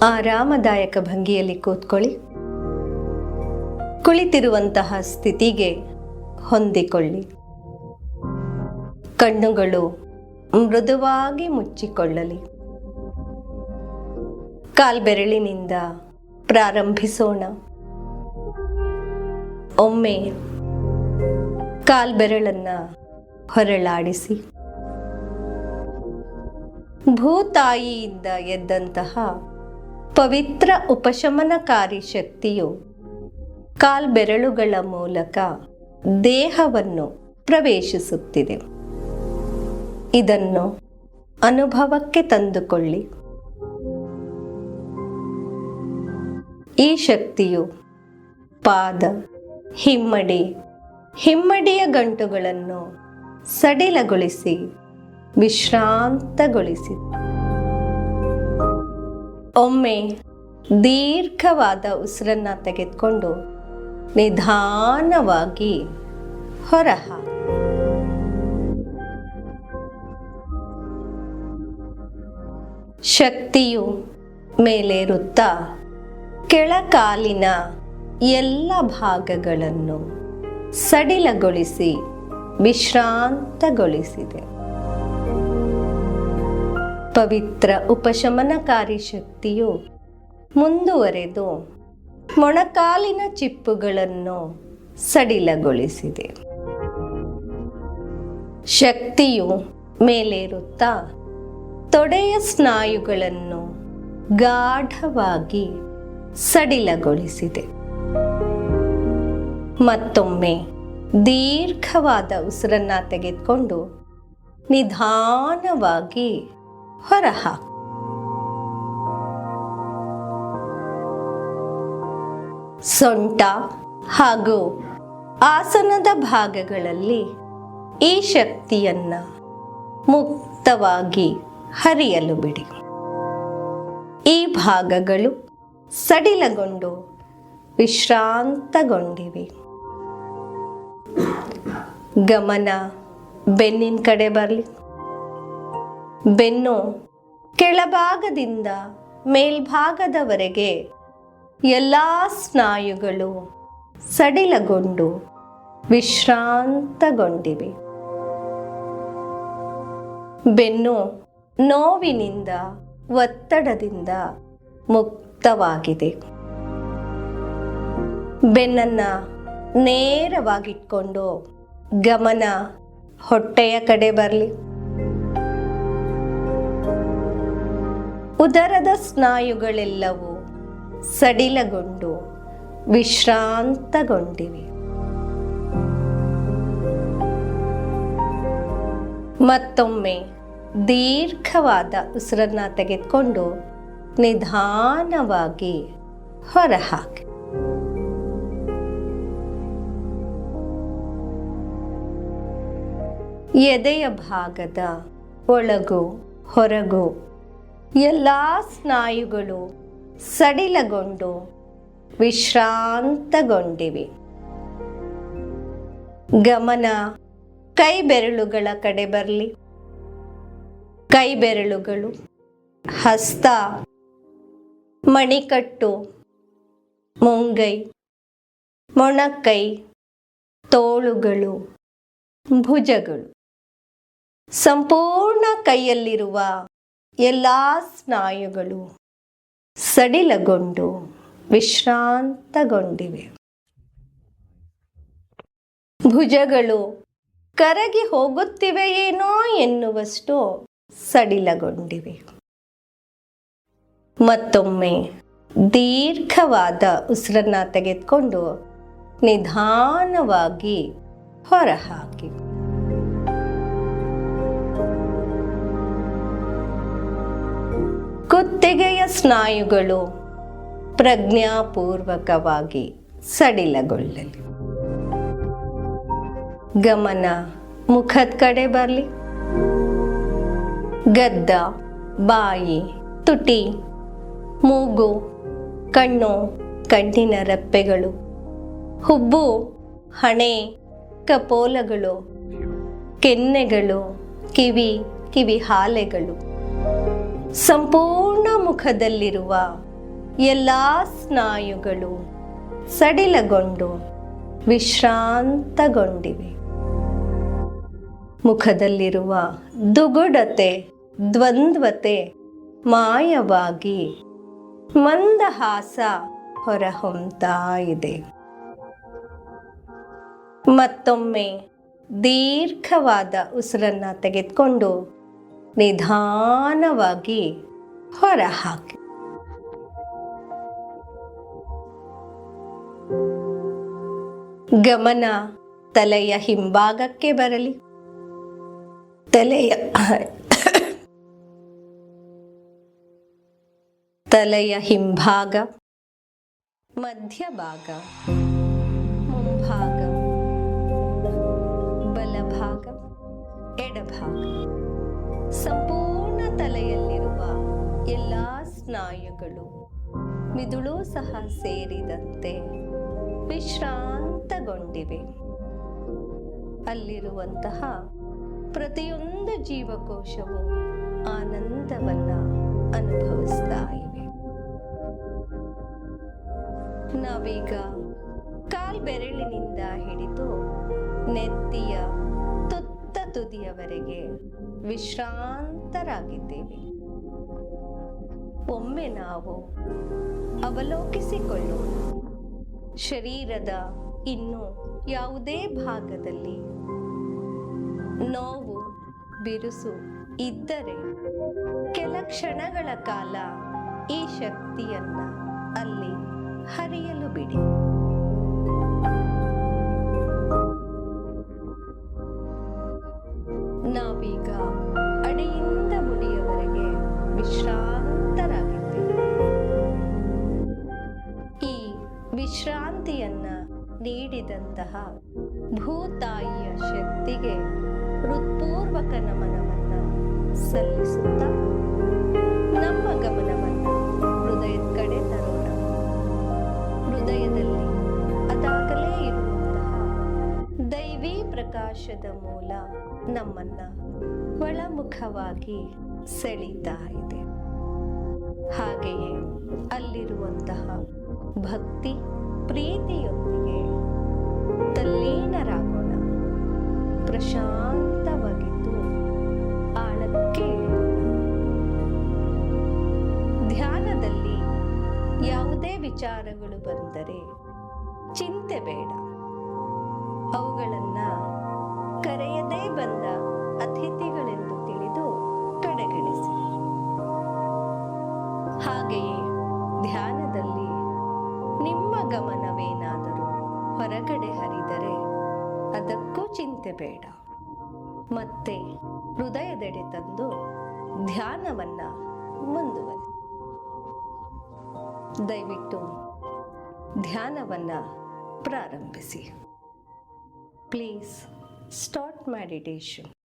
ಆರಾಮದಾಯಕ ಭಂಗಿಯಲ್ಲಿ ಕೂತ್ಕೊಳ್ಳಿ. ಕುಳಿತಿರುವಂತಹ ಸ್ಥಿತಿಗೆ ಹೊಂದಿಕೊಳ್ಳಿ. ಕಣ್ಣುಗಳು ಮೃದುವಾಗಿ ಮುಚ್ಚಿಕೊಳ್ಳಲಿ. ಕಾಲ್ಬೆರಳಿನಿಂದ ಪ್ರಾರಂಭಿಸೋಣ. ಒಮ್ಮೆ ಕಾಲ್ಬೆರಳನ್ನು ಹೊರಳಾಡಿಸಿ. ಭೂತಾಯಿಯಿಂದ ಎದ್ದಂತಹ ಪವಿತ್ರ ಉಪಶಮನಕಾರಿ ಶಕ್ತಿಯು ಕಾಲ್ಬೆರಳುಗಳ ಮೂಲಕ ದೇಹವನ್ನು ಪ್ರವೇಶಿಸುತ್ತಿದೆ. ಇದನ್ನು ಅನುಭವಕ್ಕೆ ತಂದುಕೊಳ್ಳಿ. ಈ ಶಕ್ತಿಯು ಪಾದ, ಹಿಮ್ಮಡಿಯ ಗಂಟುಗಳನ್ನು ಸಡಿಲಗೊಳಿಸಿ ವಿಶ್ರಾಂತಗೊಳಿಸಿ. ಒಮ್ಮೆ ದೀರ್ಘವಾದ ಉಸಿರನ್ನು ತೆಗೆದುಕೊಂಡು ನಿಧಾನವಾಗಿ ಹೊರಹಾಕಿ. ಶಕ್ತಿಯು ಮೇಲೇರುತ್ತಾ ಕೆಳಕಾಲಿನ ಎಲ್ಲ ಭಾಗಗಳನ್ನು ಸಡಿಲಗೊಳಿಸಿ ವಿಶ್ರಾಂತಗೊಳಿಸಿದೆ. ಪವಿತ್ರ ಉಪಶಮನಕಾರಿ ಶಕ್ತಿಯು ಮುಂದುವರೆದು ಮೊಣಕಾಲಿನ ಚಿಪ್ಪುಗಳನ್ನು ಸಡಿಲಗೊಳಿಸಿದೆ. ಶಕ್ತಿಯು ಮೇಲೇರುತ್ತಾ ತೊಡೆಯ ಸ್ನಾಯುಗಳನ್ನು ಗಾಢವಾಗಿ ಸಡಿಲಗೊಳಿಸಿದೆ. ಮತ್ತೊಮ್ಮೆ ದೀರ್ಘವಾದ ಉಸಿರನ್ನು ತೆಗೆದುಕೊಂಡು ನಿಧಾನವಾಗಿ ಹೊರಹಾಕಿ. ಸೊಂಟ ಹಾಗೂ ಆಸನದ ಭಾಗಗಳಲ್ಲಿ ಈ ಶಕ್ತಿಯನ್ನು ಮುಕ್ತವಾಗಿ ಹರಿಯಲು ಬಿಡಿ. ಈ ಭಾಗಗಳು ಸಡಿಲಗೊಂಡು ವಿಶ್ರಾಂತಗೊಂಡಿವೆ. ಗಮನ ಬೆನ್ನಿನ ಕಡೆ ಬರಲಿ. ಬೆನ್ನು ಕೆಳಭಾಗದಿಂದ ಮೇಲ್ಭಾಗದವರೆಗೆ ಎಲ್ಲ ಸ್ನಾಯುಗಳು ಸಡಿಲಗೊಂಡು ವಿಶ್ರಾಂತಗೊಂಡಿವೆ. ಬೆನ್ನು ನೋವಿನಿಂದ, ಒತ್ತಡದಿಂದ ಮುಕ್ತವಾಗಿದೆ. ಬೆನ್ನನ್ನು ನೇರವಾಗಿಟ್ಕೊಂಡು ಗಮನ ಹೊಟ್ಟೆಯ ಕಡೆ ಬರಲಿ. ಉದರದ ಸ್ನಾಯುಗಳೆಲ್ಲವೂ ಸಡಿಲಗೊಂಡು ವಿಶ್ರಾಂತಗೊಂಡಿವೆ. ಮತ್ತೊಮ್ಮೆ ದೀರ್ಘವಾದ ಉಸಿರನ್ನು ತೆಗೆದುಕೊಂಡು ನಿಧಾನವಾಗಿ ಹೊರಹಾಕಿ. ಎದೆಯ ಭಾಗದ ಒಳಗು ಹೊರಗು ಎಲ್ಲ ಸ್ನಾಯುಗಳು ಸಡಿಲಗೊಂಡು ವಿಶ್ರಾಂತಗೊಂಡಿವೆ. ಗಮನ ಕೈ ಬೆರಳುಗಳ ಕಡೆ ಬರಲಿ. ಕೈ ಬೆರಳುಗಳು, ಹಸ್ತ, ಮಣಿಕಟ್ಟು, ಮುಂಗೈ, ಮೊಣಕೈ, ತೋಳುಗಳು, ಭುಜಗಳು, ಸಂಪೂರ್ಣ ಕೈಯಲ್ಲಿರುವ ಎಲ್ಲ ಸ್ನಾಯುಗಳು ಸಡಿಲಗೊಂಡು ವಿಶ್ರಾಂತಗೊಂಡಿವೆ. ಭುಜಗಳು ಕರಗಿ ಹೋಗುತ್ತಿವೆಯೇನೋ ಎನ್ನುವಷ್ಟು ಸಡಿಲಗೊಂಡಿವೆ. ಮತ್ತೊಮ್ಮೆ ದೀರ್ಘವಾದ ಉಸಿರನ್ನು ತೆಗೆದುಕೊಂಡು ನಿಧಾನವಾಗಿ ಹೊರಹಾಕಿ. ಕುತ್ತಿಗೆಯ ಸ್ನಾಯುಗಳು ಪ್ರಜ್ಞಾಪೂರ್ವಕವಾಗಿ ಸಡಿಲಗೊಳ್ಳಲಿ. ಗಮನ ಮುಖದ ಕಡೆ ಬರಲಿ. ಗದ್ದ, ಬಾಯಿ, ತುಟಿ, ಮೂಗು, ಕಣ್ಣು, ಕಣ್ಣಿನ ರೆಪ್ಪೆಗಳು, ಹುಬ್ಬು, ಹಣೆ, ಕಪೋಲಗಳು, ಕೆನ್ನೆಗಳು, ಕಿವಿ ಹಾಲೆಗಳು, ಸಂಪೂರ್ಣ ಮುಖದಲ್ಲಿರುವ ಎಲ್ಲ ಸ್ನಾಯುಗಳು ಸಡಿಲಗೊಂಡು ವಿಶ್ರಾಂತಗೊಂಡಿವೆ. ಮುಖದಲ್ಲಿರುವ ದುಗುಡತೆ, ದ್ವಂದ್ವತೆ ಮಾಯವಾಗಿ ಮಂದಹಾಸ ಹೊರಹೊಮ್ತಾ ಇದೆ. ಮತ್ತೊಮ್ಮೆ ದೀರ್ಘವಾದ ಉಸಿರನ್ನ ತೆಗೆದುಕೊಂಡು ನಿಧಾನವಾಗಿ ಹೊರಹಾಕಿ. ಗಮನ ತಲೆಯ ಹಿಂಭಾಗಕ್ಕೆ ಬರಲಿ. ತಲೆಯ ಹಿಂಭಾಗ, ಮಧ್ಯಭಾಗ, ಮುಂಭಾಗ, ಬಲಭಾಗ, ಎಡಭಾಗ, ಸಂಪೂರ್ಣ ತಲೆಯಲ್ಲಿರುವ ಎಲ್ಲ ಸ್ನಾಯುಗಳು, ಮಿದುಳು ಸಹ ಸೇರಿದಂತೆ ವಿಶ್ರಾಂತಗೊಂಡಿವೆ. ಅಲ್ಲಿರುವಂತಹ ಪ್ರತಿಯೊಂದು ಜೀವಕೋಶವು ಆನಂದವನ್ನ ಅನುಭವಿಸ್ತಾ ಇವೆ. ನಾವೀಗ ಕಾಲ್ಬೆರಳಿನಿಂದ ಹಿಡಿದು ನೆತ್ತಿಯ ತುತ್ತ ತುದಿಯವರೆಗೆ ವಿಶ್ರಾಂತರಾಗಿದ್ದೇವೆ. ಒಮ್ಮೆ ನಾವು ಅವಲೋಕಿಸಿಕೊಳ್ಳೋಣ. ಶರೀರದ ಇನ್ನು ಯಾವುದೇ ಭಾಗದಲ್ಲಿ ನೋವು, ಬಿರುಸು ಇದ್ದರೆ ಕೆಲ ಕ್ಷಣಗಳ ಕಾಲ ಈ ಶಕ್ತಿಯನ್ನ ಅಲ್ಲಿ ಹರಿಯಲು ಬಿಡಿ. ನಾವೀಗ ಅಡಿಯಿಂದ ಮುಡಿಯವರೆಗೆ ವಿಶ್ರಾಂತರಾಗಿದ್ದೇವೆ. ಈ ವಿಶ್ರಾಂತಿಯನ್ನ ನೀಡಿದಂತಹ ಭೂತಾಯಿಯ ಶಕ್ತಿಗೆ ಹೃತ್ಪೂರ್ವಕ ನಮನವನ್ನ ಸಲ್ಲಿಸುತ್ತಾ ನಮ್ಮ ಗಮನವನ್ನ ಹೃದಯದ ಕಡೆ ತರೋಣ. ಹೃದಯದಲ್ಲಿ ಅದಾಗಲೇ ಇರುವಂತಹ ದೈವಿ ಪ್ರಕಾಶದ ಮೂಲ ನಮ್ಮನ್ನ ಒಳಮುಖವಾಗಿ ಸೆಳೀತಾ ಇದೆ. ಹಾಗೆಯೇ ಅಲ್ಲಿರುವಂತಹ ಭಕ್ತಿ ಪ್ರೀತಿಯೊಂದಿಗೆ ತಲ್ಲೀನರಾಗೋಣ. ಪ್ರಶಾಂತವಾಗಿದ್ದು ಆಳಕ್ಕೆ ಧ್ಯಾನದಲ್ಲಿ ಯಾವುದೇ ವಿಚಾರಗಳು ಬಂದರೆ ಚಿಂತೆ ಬೇಡ. ಅವುಗಳನ್ನ ಕರೆಯದೇ ಬಂದ ಅತಿಥಿಗಳೆಂದು ತಿಳಿದು ಕಡೆಗಣಿಸಿ. ಹಾಗೆಯೇ ಧ್ಯಾನದಲ್ಲಿ ನಿಮ್ಮ ಗಮನವೇನಾದರೂ ಹೊರಗಡೆ ಹರಿದರೆ ಅದಕ್ಕೂ ಚಿಂತೆ ಬೇಡ. ಮತ್ತೆ ಹೃದಯದೆಡೆ ತಂದು ಧ್ಯಾನವನ್ನ ಮುಂದುವರಿಸಿ. ದಯವಿಟ್ಟು ಧ್ಯಾನವನ್ನ ಪ್ರಾರಂಭಿಸಿ. Please start meditation.